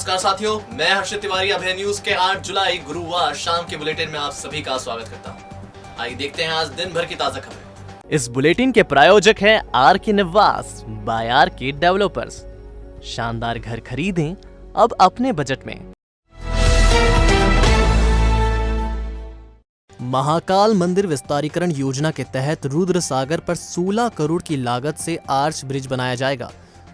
नमस्कार साथियों, मैं हर्षित तिवारी अभय न्यूज के 8 जुलाई गुरुवार शाम के बुलेटिन में आप सभी का स्वागत करता हूं। आइए देखते हैं आज दिन भर की ताजा खबरें। इस बुलेटिन के प्रायोजक हैं आर के निवास बाय आर के डेवलपर्स। शानदार घर खरीदें अब अपने बजट में। महाकाल मंदिर विस्तारीकरण योजना के तहत रुद्र सागर पर 16 करोड़ की लागत से आर्च ब्रिज बनाया जाएगा।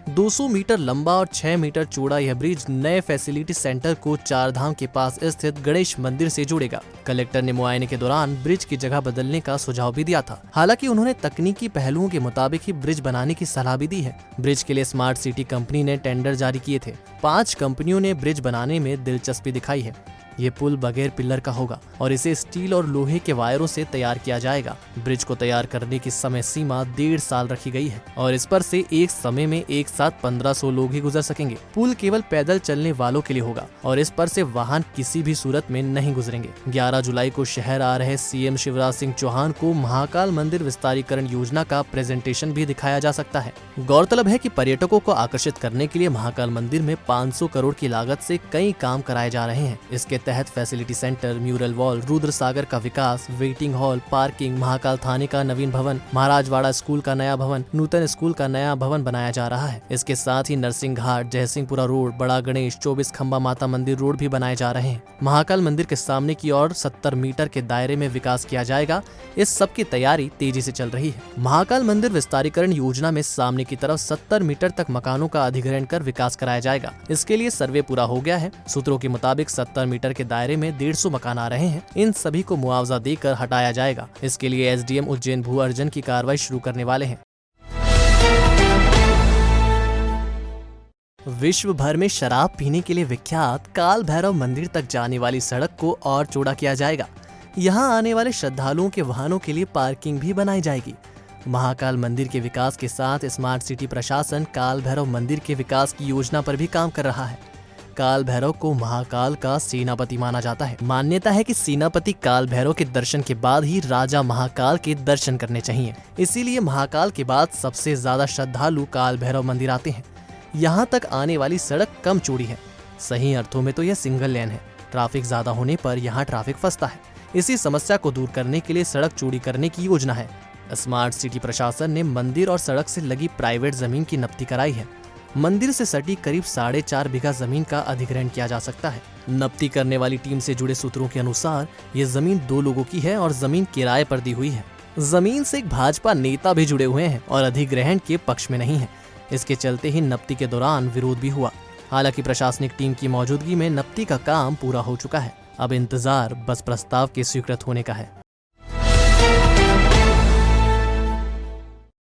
200 मीटर लंबा और 6 मीटर चौड़ा यह ब्रिज नए फैसिलिटी सेंटर को चारधाम के पास स्थित गणेश मंदिर से जोड़ेगा। कलेक्टर ने मुआयने के दौरान ब्रिज की जगह बदलने का सुझाव भी दिया था। हालांकि उन्होंने तकनीकी पहलुओं के मुताबिक ही ब्रिज बनाने की सलाह भी दी है। ब्रिज के लिए स्मार्ट सिटी कंपनी ने टेंडर जारी किए थे। 5 कंपनियों ने ब्रिज बनाने में दिलचस्पी दिखाई है। ये पुल बगैर पिलर का होगा और इसे स्टील और लोहे के वायरों से तैयार किया जाएगा। ब्रिज को तैयार करने की समय सीमा 1.5 साल रखी गई है और इस पर से एक समय में एक साथ 1500 लोग ही गुजर सकेंगे। पुल केवल पैदल चलने वालों के लिए होगा और इस पर से वाहन किसी भी सूरत में नहीं गुजरेंगे। 11 जुलाई को शहर आ रहे सीएम शिवराज सिंह चौहान को महाकाल मंदिर विस्तारीकरण योजना का प्रेजेंटेशन भी दिखाया जा सकता है। गौरतलब है कि पर्यटकों को आकर्षित करने के लिए महाकाल मंदिर में 500 करोड़ की लागत से कई काम कराए जा रहे हैं। इसके तहत facility centre, mural wall, Rudra Sagar का विकास, वेटिंग हॉल, पार्किंग, महाकाल थाने का नवीन भवन, महाराजवाड़ा स्कूल का नया भवन, नूतन स्कूल का नया भवन बनाया जा रहा है। इसके साथ ही नरसिंह घाट, जयसिंहपुरा रोड, बड़ा गणेश, 24 खंबा माता मंदिर रोड भी बनाए जा रहे हैं। महाकाल मंदिर के सामने की ओर 70 मीटर के दायरे में विकास किया जाएगा। इस सब की तैयारी तेजी से चल रही है। महाकाल मंदिर विस्तारीकरण योजना में सामने की तरफ 70 मीटर तक मकानों का अधिग्रहण कर विकास कराया जाएगा। इसके लिए सर्वे पूरा हो गया है। सूत्रों के मुताबिक 70 मीटर के दायरे में 150 मकान आ रहे हैं। इन सभी को मुआवजा देकर हटाया जाएगा। इसके लिए एसडीएम उज्जैन भू अर्जन की कार्रवाई शुरू करने वाले हैं। विश्व भर में शराब पीने के लिए विख्यात काल भैरव मंदिर तक जाने वाली सड़क को और चौड़ा किया जाएगा। यहाँ आने वाले श्रद्धालुओं के वाहनों के लिए पार्किंग भी बनाई जाएगी। महाकाल मंदिर के विकास के साथ स्मार्ट सिटी प्रशासन काल भैरव मंदिर के विकास की योजना पर भी काम कर रहा है। काल भैरव को महाकाल का सेनापति माना जाता है। मान्यता है कि सेनापति काल भैरव के दर्शन के बाद ही राजा महाकाल के दर्शन करने चाहिए। इसीलिए महाकाल के बाद सबसे ज्यादा श्रद्धालु काल भैरव मंदिर आते हैं। यहाँ तक आने वाली सड़क कम चौड़ी है। सही अर्थों में तो यह सिंगल लेन है। ट्रैफिक ज्यादा होने पर यहाँ ट्रैफिक फंसता है। इसी समस्या को दूर करने के लिए सड़क चौड़ी करने की योजना है। स्मार्ट सिटी प्रशासन ने मंदिर और सड़क से लगी प्राइवेट जमीन की नप्ती कराई है। मंदिर से सटी करीब 4.5 बीघा जमीन का अधिग्रहण किया जा सकता है। नप्ती करने वाली टीम से जुड़े सूत्रों के अनुसार ये जमीन 2 लोगों की है और जमीन किराए पर दी हुई है। जमीन से एक भाजपा नेता भी जुड़े हुए हैं और अधिग्रहण के पक्ष में नहीं है। इसके चलते ही नप्ती के दौरान विरोध भी हुआ। हालांकि प्रशासनिक टीम की मौजूदगी में नप्ती का काम पूरा हो चुका है। अब इंतजार बस प्रस्ताव के स्वीकृत होने का है।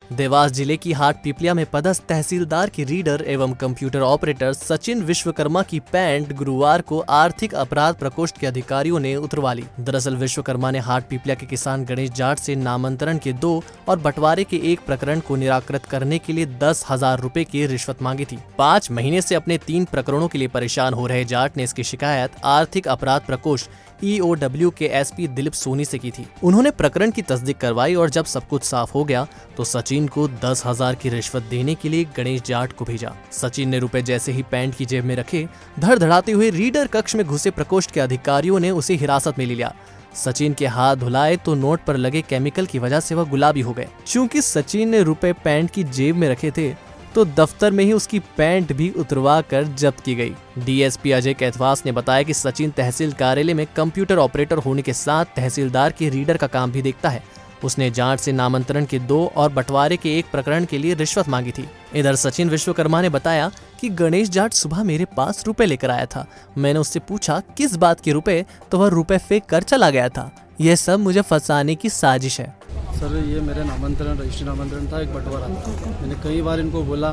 देवास जिले की हाट पिपलिया में पदस्थ तहसीलदार की रीडर एवं कंप्यूटर ऑपरेटर सचिन विश्वकर्मा की पैंट गुरुवार को आर्थिक अपराध प्रकोष्ठ के अधिकारियों ने उतरवा ली। दरअसल विश्वकर्मा ने हाट पिपलिया के किसान गणेश जाट से नामांतरण के 2 और बंटवारे के 1 प्रकरण को निराकृत करने के लिए 10,000 रुपए की रिश्वत मांगी थी। 5 महीने से अपने 3 प्रकरणों के लिए परेशान हो रहे जाट ने इसकी शिकायत आर्थिक अपराध प्रकोष्ठ EOW के एसपी दिलीप सोनी से की थी। उन्होंने प्रकरण की तस्दीक करवाई और जब सब कुछ साफ हो गया तो सचिन को 10,000 की रिश्वत देने के लिए गणेश जाट को भेजा। सचिन ने रुपए जैसे ही पैंट की जेब में रखे, धड़धड़ाते हुए रीडर कक्ष में घुसे प्रकोष्ठ के अधिकारियों ने उसे हिरासत में ले लिया। सचिन के हाथ धुलाए तो नोट पर लगे केमिकल की वजह से वह गुलाबी हो गए। चूंकि सचिन ने रुपए पैंट की जेब में रखे थे तो दफ्तर में ही उसकी पैंट भी उतरवा कर जब्त की गई। डीएसपी अजय कैथवास ने बताया कि सचिन तहसील कार्यालय में कंप्यूटर ऑपरेटर होने के साथ तहसीलदार के रीडर का काम भी देखता है। उसने जाट से नामांतरण के 2 और बंटवारे के 1 प्रकरण के लिए रिश्वत मांगी थी। इधर सचिन विश्वकर्मा ने बताया कि गणेश जाट सुबह मेरे पास रुपए लेकर आया था। मैंने उससे पूछा किस बात के रुपए, तो वह रुपए फेंक कर चला गया था। यह सब मुझे फंसाने की साजिश है। सर ये मेरा नामांतरण रजिस्ट्री नामांतरण था, एक बंटवारा था। मैंने कई बार इनको बोला,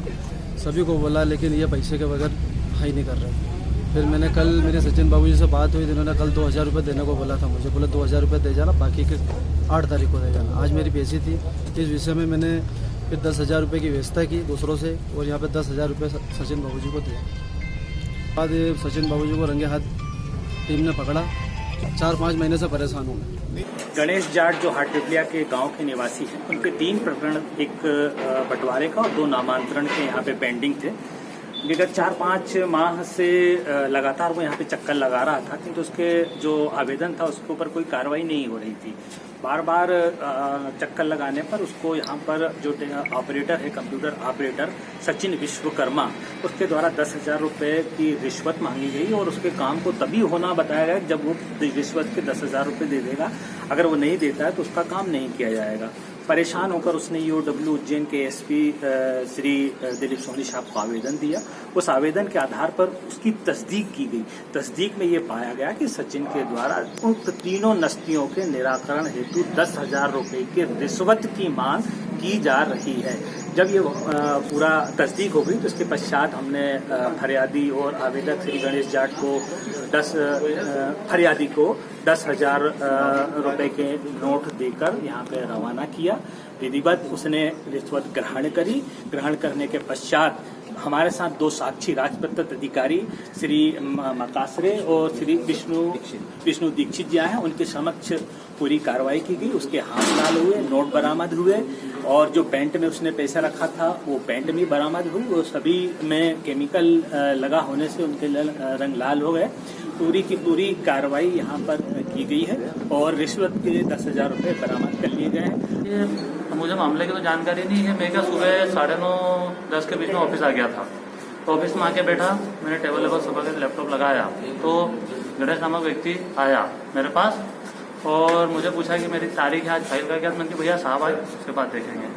सभी को बोला, लेकिन ये पैसे के बगैर हाई नहीं कर रहे। फिर मैंने कल मेरे सचिन बाबू जी से बात हुई, जिन्होंने कल 2,000 रुपये देने को बोला था। मुझे बोला 2,000 रुपये दे जाना, बाकी के 8 तारीख को दे जाना। आज मेरी पेशी थी। इस विषय में मैंने फिर 10,000 रुपये की व्यवस्था की दूसरों से और यहाँ पर 10,000 रुपये सचिन बाबू जी को दिया। बाद सचिन बाबू जी को रंगे हाथ टीम ने पकड़ा। 4-5 महीने से परेशान हूँ। गणेश जाट जो हाट पिपलिया के गांव के निवासी हैं, उनके 3 प्रकरण, एक बंटवारे का और 2 नामांतरण के यहाँ पे पेंडिंग थे। विगत 4-5 माह से लगातार वो यहाँ पे चक्कर लगा रहा था, किंतु उसके जो आवेदन था उसके ऊपर कोई कार्रवाई नहीं हो रही थी। बार बार चक्कर लगाने पर उसको यहाँ पर जो ऑपरेटर है, कंप्यूटर ऑपरेटर सचिन विश्वकर्मा, उसके द्वारा 10,000 रुपये की रिश्वत मांगी गई और उसके काम को तभी होना बताया गया जब वो रिश्वत के 10,000 रुपये दे देगा। अगर वो नहीं देता है तो उसका काम नहीं किया जाएगा। परेशान होकर उसने ईओडब्ल्यू उज्जैन के एसपी श्री दिलीप सोनी साहब को आवेदन दिया। उस आवेदन के आधार पर उसकी तस्दीक की गई। तस्दीक में ये पाया गया कि सचिन के द्वारा उन तीनों नस्तियों के निराकरण हेतु 10,000 रुपये की रिश्वत की मांग की जा रही है। जब ये पूरा तस्दीक हो गई तो इसके पश्चात हमने फरियादी और आवेदक श्री गणेश जाट को फरियादी को 10,000 रुपये के नोट देकर यहाँ पे रवाना किया। विधिवत उसने रिश्वत ग्रहण करी। ग्रहण करने के पश्चात हमारे साथ 2 साक्षी राजपत्र अधिकारी श्री मकासरे और श्री विष्णु दीक्षित जी आए हैं। उनके समक्ष पूरी कार्रवाई की गई। उसके हाथ लाल हुए, नोट बरामद हुए और जो पैंट में उसने पैसा रखा था वो पैंट भी बरामद हुई। वो सभी में केमिकल लगा होने से उनके रंग लाल हो गए। पूरी की पूरी कार्रवाई यहाँ पर की गई है और रिश्वत के 10,000 रुपये बरामद कर लिए गए हैं। मुझे मामले की तो जानकारी नहीं है। मैं क्या सुबह 9:30-10 के बीच में ऑफिस आ गया था। तो ऑफिस में आके बैठा, मैंने टेबल पर सुबह के लैपटॉप लगाया तो गणेश नामक व्यक्ति आया मेरे पास और मुझे पूछा कि मेरी तारीख है आज फाइल का क्या। मैंने कहा भैया साहब आए उसके बाद देखेंगे।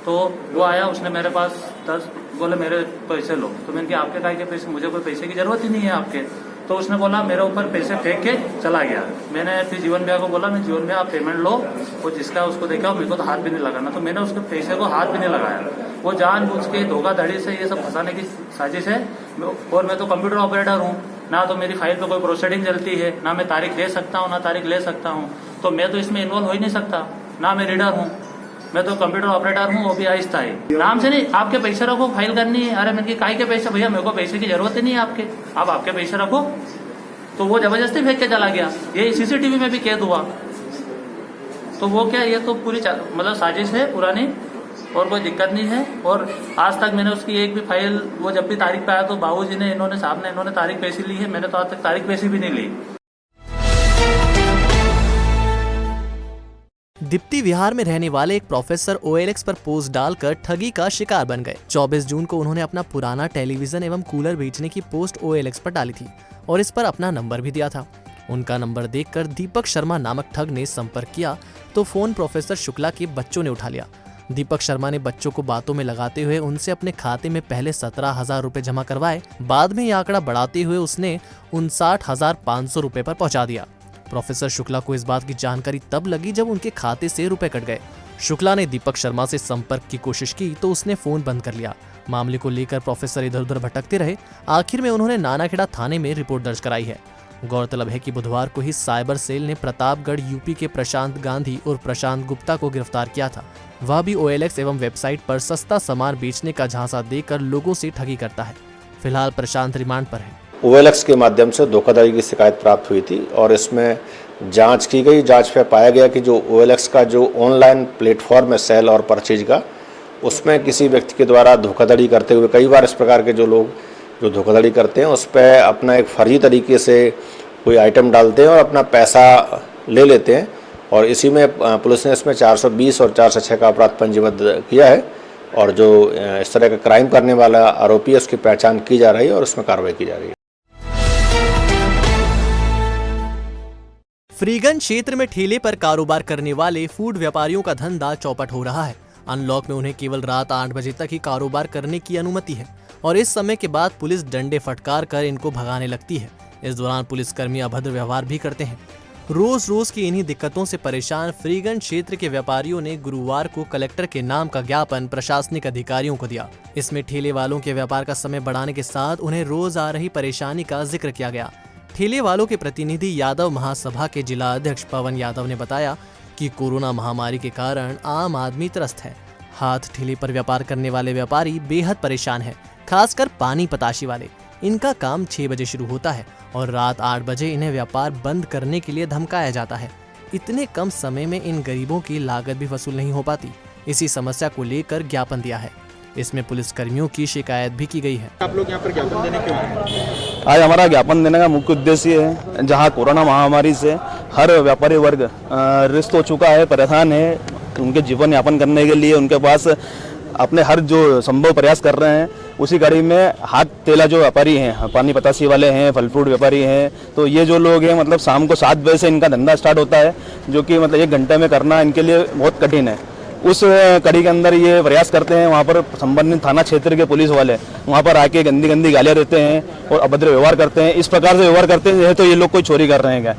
तो वो आया, उसने मेरे पास 10 बोले मेरे पैसे लो। तो मैंने कहा आपके काय के पैसे, मुझे कोई पैसे की जरूरत ही नहीं है आपके। तो उसने बोला मेरे ऊपर पैसे फेंक के चला गया। मैंने फिर जीवन भैया को बोला मैं जीवन भैया आप पेमेंट लो, वो जिसका उसको देखा, मेरे को तो हाथ भी नहीं लगाना। तो मैंने उसके पैसे को हाथ भी नहीं लगाया। वो जानबूझ के धोखाधड़ी से ये सब फंसाने की साजिश है। और मैं तो कंप्यूटर ऑपरेटर हूँ, ना तो मेरी फाइल पे कोई प्रोसीडिंग चलती है, ना मैं तारीख दे सकता हूँ ना तारीख ले सकता हूँ। तो मैं तो इसमें इन्वॉल्व हो ही नहीं सकता, ना मैं रीडर हूँ। मैं तो कंप्यूटर ऑपरेटर हूँ, वो भी आहिस्ता है। नाम से नहीं, आपके पैसे रखो, फाइल करनी है। अरे मैंने काहे के पैसे भैया, मेरे को पैसे की जरूरत ही नहीं है आपके, आप आपके पैसे रखो। तो वो जबरदस्ती फेंक के चला गया। ये सीसीटीवी में भी कैद हुआ। तो वो क्या, ये तो पूरी मतलब साजिश है पुरानी और कोई दिक्कत नहीं है। और आज तक मैंने उसकी एक भी फाइल, वो जब भी तारीख पे आया तो बाबूजी ने इन्होंने तारीख पैसे ली है। मैंने तो आज तक तारीख पैसे भी नहीं ली। दीप्ति विहार में रहने वाले एक प्रोफेसर OLX पर पोस्ट डालकर ठगी का शिकार बन गए। 24 जून को उन्होंने अपना पुराना टेलीविजन एवं कूलर बेचने की पोस्ट OLX पर डाली थी और इस पर अपना नंबर भी दिया था। उनका नंबर देखकर दीपक शर्मा नामक ठग ने संपर्क किया तो फोन प्रोफेसर शुक्ला के बच्चों ने उठा लिया। दीपक शर्मा ने बच्चों को बातों में लगाते हुए उनसे अपने खाते में पहले 17,000 रुपए जमा करवाए। बाद में यह आंकड़ा बढ़ाते हुए उसने 59,500 रुपए पर पहुंचा दिया। प्रोफेसर शुक्ला को इस बात की जानकारी तब लगी जब उनके खाते से रुपए कट गए। शुक्ला ने दीपक शर्मा से संपर्क की कोशिश की तो उसने फोन बंद कर लिया। मामले को लेकर प्रोफेसर इधर उधर भटकते रहे। आखिर में उन्होंने नानाखेड़ा थाने में रिपोर्ट दर्ज कराई है। गौरतलब है कि बुधवार को ही साइबर सेल ने प्रतापगढ़ यूपी के प्रशांत गांधी और प्रशांत गुप्ता को गिरफ्तार किया था। वह भी OLX एवं वेबसाइट पर सस्ता सामान बेचने का झांसा देकर लोगों से ठगी करता है। फिलहाल प्रशांत रिमांड पर है। OLX के माध्यम से धोखाधड़ी की शिकायत प्राप्त हुई थी और इसमें जांच की गई। जांच में पाया गया कि जो OLX का जो ऑनलाइन प्लेटफॉर्म है सेल और परचेज का, उसमें किसी व्यक्ति के द्वारा धोखाधड़ी करते हुए कई बार इस प्रकार के जो लोग जो धोखाधड़ी करते हैं उस पर अपना एक फर्जी तरीके से कोई आइटम डालते हैं और अपना पैसा ले लेते हैं। और इसी में पुलिस ने इसमें 420 और 406 का अपराध पंजीबद्ध किया है और जो इस तरह का क्राइम करने वाला आरोपी है उसकी पहचान की जा रही है और उसमें कार्रवाई की जा रही है। फ्रीगंज क्षेत्र में ठेले पर कारोबार करने वाले फूड व्यापारियों का धंधा चौपट हो रहा है। अनलॉक में उन्हें केवल रात 8 बजे तक ही कारोबार करने की अनुमति है और इस समय के बाद पुलिस डंडे फटकार कर इनको भगाने लगती है। इस दौरान पुलिसकर्मी अभद्र व्यवहार भी करते हैं। रोज रोज की इन्हीं दिक्कतों से परेशान फ्रीगंज क्षेत्र के व्यापारियों ने गुरुवार को कलेक्टर के नाम का ज्ञापन प्रशासनिक अधिकारियों को दिया। इसमें ठेले वालों के व्यापार का समय बढ़ाने के साथ उन्हें रोज आ रही परेशानी का जिक्र किया गया। ठेले वालों के प्रतिनिधि यादव महासभा के जिला अध्यक्ष पवन यादव ने बताया कि कोरोना महामारी के कारण आम आदमी त्रस्त है। हाथ ठेले पर व्यापार करने वाले व्यापारी बेहद परेशान है, खासकर पानी पताशी वाले। इनका काम 6 बजे शुरू होता है और रात 8 बजे इन्हें व्यापार बंद करने के लिए धमकाया जाता है। इतने कम समय में इन गरीबों की लागत भी वसूल नहीं हो पाती। इसी समस्या को लेकर ज्ञापन दिया है। इसमें पुलिसकर्मियों की शिकायत भी की गई है। आप लोग यहाँ पर ज्ञापन देने क्यों आए? आज हमारा ज्ञापन देने का मुख्य उद्देश्य है, जहां कोरोना महामारी से हर व्यापारी वर्ग ग्रस्त हो चुका है, परेशान है, उनके जीवन यापन करने के लिए उनके पास अपने हर जो संभव प्रयास कर रहे हैं। उसी कड़ी में हाथ तेला जो व्यापारी हैं, पानी पतासी वाले हैं, फल फ्रूट व्यापारी हैं, तो ये जो लोग हैं मतलब शाम को 7 बजे से इनका धंधा स्टार्ट होता है, जो कि मतलब 1 घंटे में करना इनके लिए बहुत कठिन है। उस कड़ी के अंदर ये प्रयास करते हैं, वहाँ पर संबंधित थाना क्षेत्र के पुलिस वाले वहाँ पर आके गंदी गंदी गालियाँ देते हैं और अभद्र व्यवहार करते हैं। इस प्रकार से व्यवहार करते हैं तो ये लोग कोई चोरी कर रहे हैं क्या?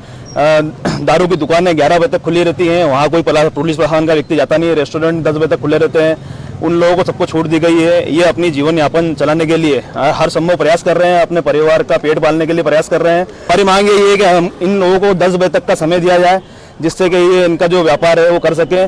दारू की दुकानें 11 बजे तक खुली रहती हैं, वहाँ कोई पुलिस प्रशासन का व्यक्ति जाता नहीं है। रेस्टोरेंट 10 बजे तक खुले रहते हैं, उन लोगों को सबको छूट दी गई है। ये अपनी जीवन यापन चलाने के लिए हर संभव प्रयास कर रहे हैं, अपने परिवार का पेट पालने के लिए प्रयास कर रहे हैं। हमारी मांग ये है कि हम इन लोगों को 10 बजे तक का समय दिया जाए, जिससे कि ये इनका जो व्यापार है वो कर सके।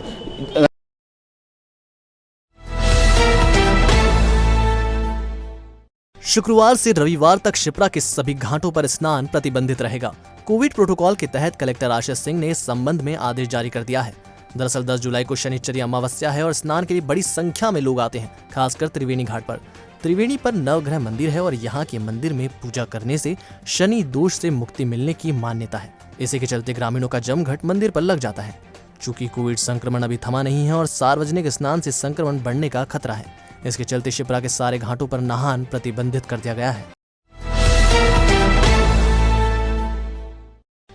शुक्रवार से रविवार तक शिप्रा के सभी घाटों पर स्नान प्रतिबंधित रहेगा। कोविड प्रोटोकॉल के तहत कलेक्टर आशीष सिंह ने इस संबंध में आदेश जारी कर दिया है। दरअसल 10 जुलाई को शनिचरी अमावस्या है और स्नान के लिए बड़ी संख्या में लोग आते हैं, खासकर त्रिवेणी घाट पर। त्रिवेणी पर नवग्रह मंदिर है और यहाँ के मंदिर में पूजा करने से शनि दोष से मुक्ति मिलने की मान्यता है। इसी के चलते ग्रामीणों का जमघट मंदिर पर लग जाता है। चूंकि कोविड संक्रमण अभी थमा नहीं है और सार्वजनिक स्नान से संक्रमण बढ़ने का खतरा है, इसके चलते शिप्रा के सारे घाटों पर नहान प्रतिबंधित कर दिया गया है।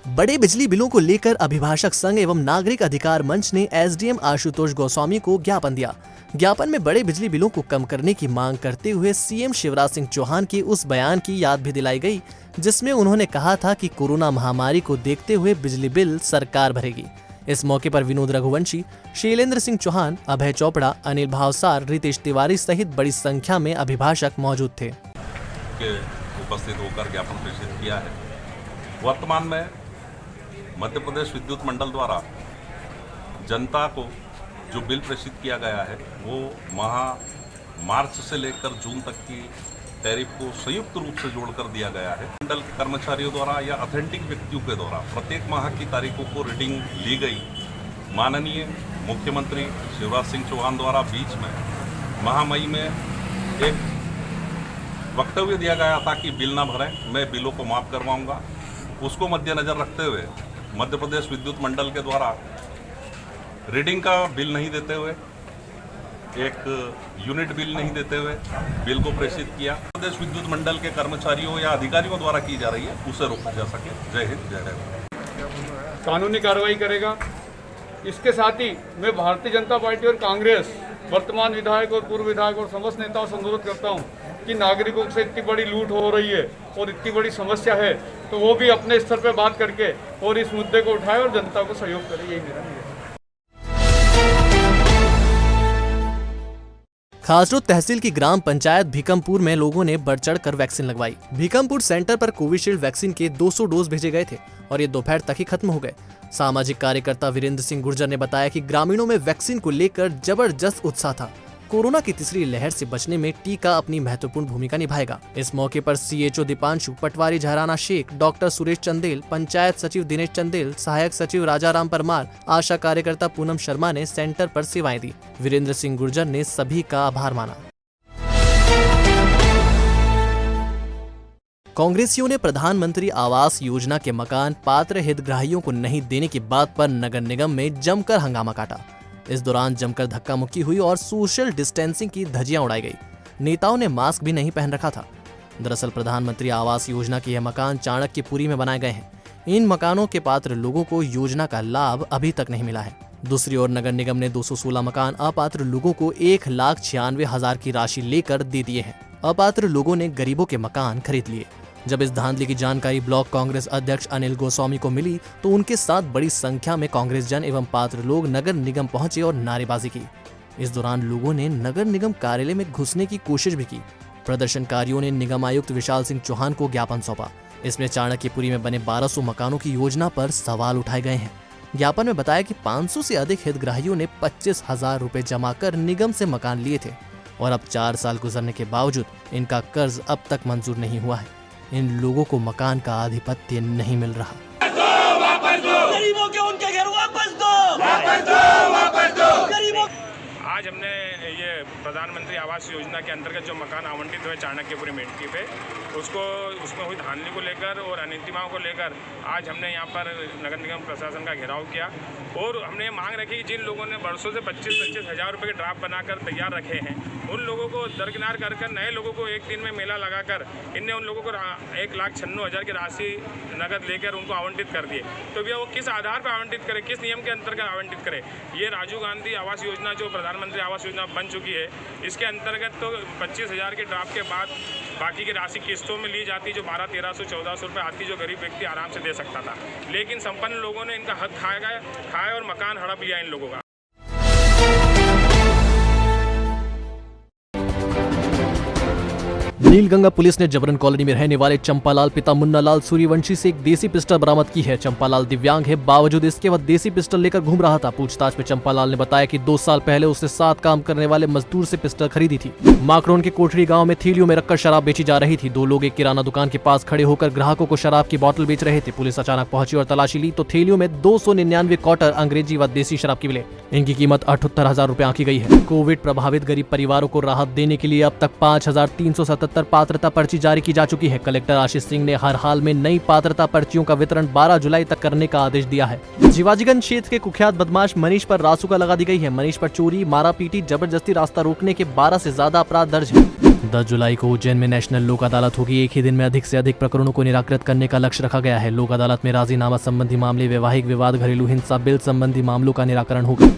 बड़े बिजली बिलों को लेकर अभिभाषक संघ एवं नागरिक अधिकार मंच ने एसडीएम आशुतोष गोस्वामी को ज्ञापन दिया। ज्ञापन में बड़े बिजली बिलों को कम करने की मांग करते हुए सीएम शिवराज सिंह चौहान के उस बयान की याद भी दिलाई गई, जिसमें उन्होंने कहा था कि कोरोना महामारी को देखते हुए बिजली बिल सरकार भरेगी। इस मौके पर विनोद रघुवंशी, शैलेंद्र सिंह चौहान, अभय चोपड़ा, अनिल भावसार, रितेश तिवारी सहित बड़ी संख्या में अभिभाषक मौजूद थे। उपस्थित होकर ज्ञापन प्रेषित किया है। वर्तमान में मध्य प्रदेश विद्युत मंडल द्वारा जनता को जो बिल प्रेषित किया गया है वो मार्च से लेकर जून तक की टैरिफ को संयुक्त रूप से जोड़कर दिया गया है। मंडल के कर्मचारियों द्वारा या ऑथेंटिक व्यक्तियों के द्वारा प्रत्येक माह की तारीखों को रीडिंग ली गई। माननीय मुख्यमंत्री शिवराज सिंह चौहान द्वारा बीच में महामई में एक वक्तव्य दिया गया था कि बिल ना भरें, मैं बिलों को माफ़ करवाऊंगा। उसको मद्देनजर रखते हुए मध्य प्रदेश विद्युत मंडल के द्वारा रीडिंग का बिल नहीं देते हुए, एक यूनिट बिल नहीं देते हुए बिल को प्रेषित किया। प्रदेश विद्युत मंडल के कर्मचारियों या अधिकारियों द्वारा की जा रही है, उसे रोका जा सके। जय हिंद, जय भारत। कानूनी कार्रवाई करेगा। इसके साथ ही मैं भारतीय जनता पार्टी और कांग्रेस, वर्तमान विधायक और पूर्व विधायक और समस्त नेताओं से अनुरोध करता हूं कि नागरिकों से इतनी बड़ी लूट हो रही है और इतनी बड़ी समस्या है, तो वो भी अपने स्तर पर बात करके और इस मुद्दे को उठाए और जनता को सहयोग करे। यही मेरा निवेदन है। खासरोड तहसील की ग्राम पंचायत भीकमपुर में लोगों ने बढ़ चढ़ कर वैक्सीन लगवाई। भीकमपुर सेंटर पर कोविशील्ड वैक्सीन के 200 डोज भेजे गए थे और ये दोपहर तक ही खत्म हो गए। सामाजिक कार्यकर्ता वीरेंद्र सिंह गुर्जर ने बताया कि ग्रामीणों में वैक्सीन को लेकर जबरदस्त उत्साह था। कोरोना की तीसरी लहर से बचने में टीका अपनी महत्वपूर्ण भूमिका निभाएगा। इस मौके पर सीएचओ दीपांशु, पटवारी झहराना शेख, डॉक्टर सुरेश चंदेल, पंचायत सचिव दिनेश चंदेल, सहायक सचिव राजाराम परमार, आशा कार्यकर्ता पूनम शर्मा ने सेंटर पर सेवाएं दी। वीरेंद्र सिंह गुर्जर ने सभी का आभार माना। कांग्रेसियों ने प्रधानमंत्री आवास योजना के मकान पात्र हितग्राहियों को नहीं देने की बात पर नगर निगम में जमकर हंगामा काटा। इस दौरान जमकर धक्का मुक्की हुई और सोशल डिस्टेंसिंग की धज्जियां उड़ाई गई। नेताओं ने मास्क भी नहीं पहन रखा था। दरअसल प्रधानमंत्री आवास योजना के यह मकान चाणक्यपुरी में बनाए गए हैं। इन मकानों के पात्र लोगों को योजना का लाभ अभी तक नहीं मिला है। दूसरी ओर नगर निगम ने 216 मकान अपात्र लोगों को 1,96,000 की राशि लेकर दे दिए हैं। अपात्र लोगों ने गरीबों के मकान खरीद लिए। जब इस धांधली की जानकारी ब्लॉक कांग्रेस अध्यक्ष अनिल गोस्वामी को मिली तो उनके साथ बड़ी संख्या में कांग्रेस जन एवं पात्र लोग नगर निगम पहुंचे और नारेबाजी की। इस दौरान लोगों ने नगर निगम कार्यालय में घुसने की कोशिश भी की। प्रदर्शनकारियों ने निगम आयुक्त विशाल सिंह चौहान को ज्ञापन सौंपा। इसमें चाणक्यपुरी में बने 1200 मकानों की योजना पर सवाल उठाए गए हैं। ज्ञापन में बताया कि 500 से अधिक हितग्राहियों ने 25,000 रुपए जमा कर निगम से मकान लिए थे और अब 4 साल गुजरने के बावजूद इनका कर्ज अब तक मंजूर नहीं हुआ है। इन लोगों को मकान का आधिपत्य नहीं मिल रहा। गरीबों के उनके घर वापस दो, वापस दो, वापस दो। गरीबों आज हमने ये प्रधानमंत्री आवास योजना के अंतर्गत जो मकान आवंटित हुए चाणक्यपुरी मेडकी पे उसमें हुई धांधली को लेकर और अनियमितताओं को लेकर आज हमने यहाँ पर नगर निगम प्रशासन का घेराव किया और हमने मांग रखी कि जिन लोगों ने वर्षों से 25-25 हज़ार रुपये के ड्राफ्ट बनाकर तैयार रखे हैं उन लोगों को दरकिनार कर नए लोगों को एक दिन में मेला लगाकर इनने उन लोगों को 1,96,000 की राशि नगद लेकर उनको आवंटित कर दिए। तो भैया वो किस आधार पर आवंटित करे, किस नियम के अंतर्गत आवंटित करे? ये राजीव गांधी आवास योजना जो प्रधानमंत्री आवास योजना बन चुकी है इसके अंतर्गत तो 25,000 के ड्राफ्ट के बाद बाकी की राशि किस्तों में ली जाती जो 1,200-1,400 रुपये आती जो गरीब व्यक्ति आराम से दे सकता था, लेकिन संपन्न लोगों ने इनका हक खाया और मकान हड़प लिया इन लोगों का। नीलगंगा पुलिस ने जबरन कॉलोनी में रहने वाले चंपालाल पिता मुन्नालाल सूर्यवंशी से एक देसी पिस्टल बरामद की है। चंपालाल दिव्यांग है, बावजूद इसके वह देसी पिस्टल लेकर घूम रहा था। पूछताछ में चंपालाल ने बताया कि 2 साल पहले उसने 7 काम करने वाले मजदूर से पिस्टल खरीदी थी। माकरोन के कोठरी गांव में थैलियों में रखकर शराब बेची जा रही थी। 2 लोग एक किराना दुकान के पास खड़े होकर ग्राहकों को शराब की बोतल बेच रहे थे। पुलिस अचानक पहुंची और तलाशी ली तो थैलियों में 299 क्वार्टर अंग्रेजी व देसी शराब की मिले। इनकी कीमत 78,000 रुपए आंकी गई है। कोविड प्रभावित गरीब परिवारों को राहत देने के लिए अब तक 5,377 पात्रता पर्ची जारी की जा चुकी है। कलेक्टर आशीष सिंह ने हर हाल में नई पात्रता पर्चियों का वितरण 12 जुलाई तक करने का आदेश दिया है। शिवाजीगंज क्षेत्र के कुख्यात बदमाश मनीष पर रासुका लगा दी गई है। मनीष पर चोरी, मारापीटी, जबरदस्ती रास्ता रोकने के 12 से ज्यादा अपराध दर्ज है। 10 जुलाई को उज्जैन में नेशनल लोक अदालत होगी। एक ही दिन में अधिक से अधिक प्रकरणों को निराकृत करने का लक्ष्य रखा गया है। लोक अदालत में राजीनामा संबंधी मामले, वैवाहिक विवाद, घरेलू हिंसा, बिल संबंधी मामलों का निराकरण होगा।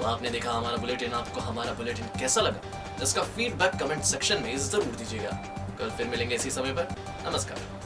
आपने देखा हमारा बुलेटिन, आपको हमारा बुलेटिन कैसा लगा? इसका फीडबैक कमेंट सेक्शन में जरूर दीजिएगा। कल फिर मिलेंगे इसी समय पर। नमस्कार।